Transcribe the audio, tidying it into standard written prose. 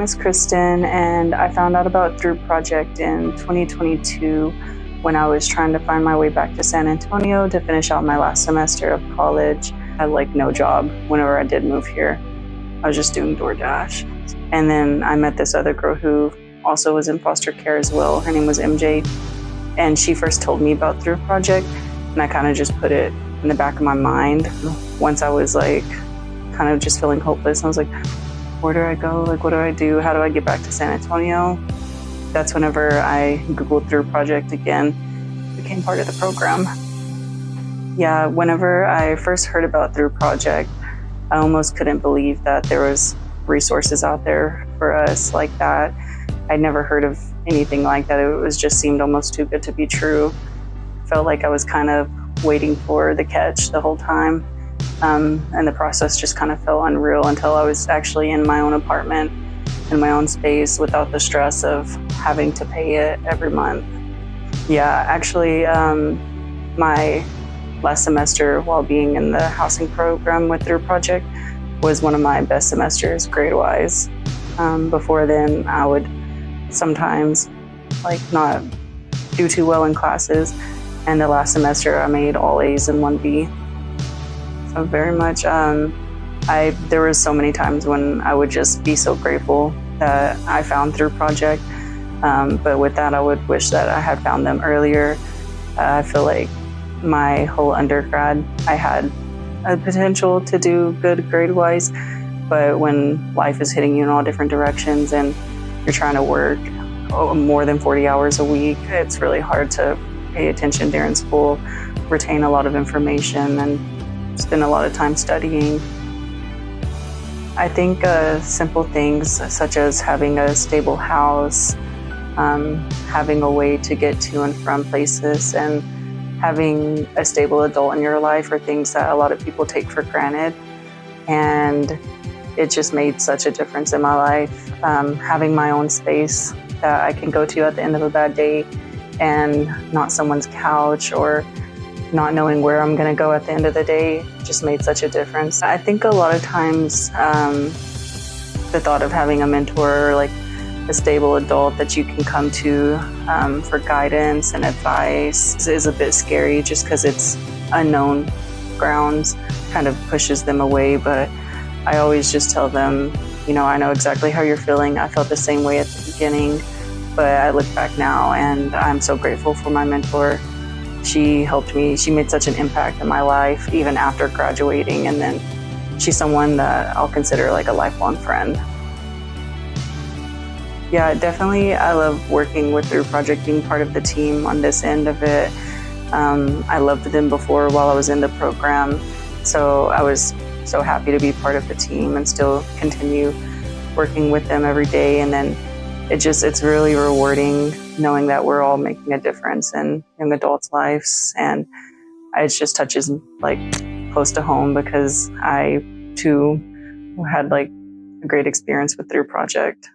is Kristen, and I found out about Through Project in 2022 when I was trying to find my way back to San Antonio to finish out my last semester of college. I had no job whenever I did move here. I was just doing DoorDash. And then I met this other girl who also was in foster care as well. Her name was MJ. And she first told me about Through Project, and I kind of just put it in the back of my mind. Once I was kind of just feeling hopeless, I was like, where do I go? What do I do? How do I get back to San Antonio? That's whenever I Googled Through Project again, became part of the program. Yeah, whenever I first heard about Through Project, I almost couldn't believe that there was resources out there for us like that. I'd never heard of anything like that. It just seemed almost too good to be true. Felt like I was kind of waiting for the catch the whole time. And the process just kind of felt unreal until I was actually in my own apartment, in my own space, without the stress of having to pay it every month. Yeah, actually, my last semester while being in the housing program with Through Project was one of my best semesters grade-wise. Before then, I would sometimes not do too well in classes, and the last semester I made all A's and 1B. So very much, there was so many times when I would just be so grateful that I found Through Project. But with that, I would wish that I had found them earlier. I feel like my whole undergrad, I had a potential to do good grade-wise, but when life is hitting you in all different directions and you're trying to work more than 40 hours a week, it's really hard to pay attention during school, retain a lot of information, and spend a lot of time studying. I think simple things such as having a stable house, having a way to get to and from places, and having a stable adult in your life are things that a lot of people take for granted. And it just made such a difference in my life. Having my own space that I can go to at the end of a bad day and not someone's couch, or not knowing where I'm going to go at the end of the day, just made such a difference. I think a lot of times the thought of having a mentor, or a stable adult that you can come to for guidance and advice, is a bit scary just because it's unknown grounds, kind of pushes them away. But I always just tell them, I know exactly how you're feeling. I felt the same way at the beginning, but I look back now and I'm so grateful for my mentor. She helped me. She made such an impact in my life, even after graduating. And then she's someone that I'll consider a lifelong friend. Yeah, definitely. I love working with Through Project, being part of the team on this end of it. I loved them before while I was in the program. So I was so happy to be part of the team and still continue working with them every day. And then it's really rewarding knowing that we're all making a difference in young adults' lives. And it just touches close to home because I too had a great experience with Through Project.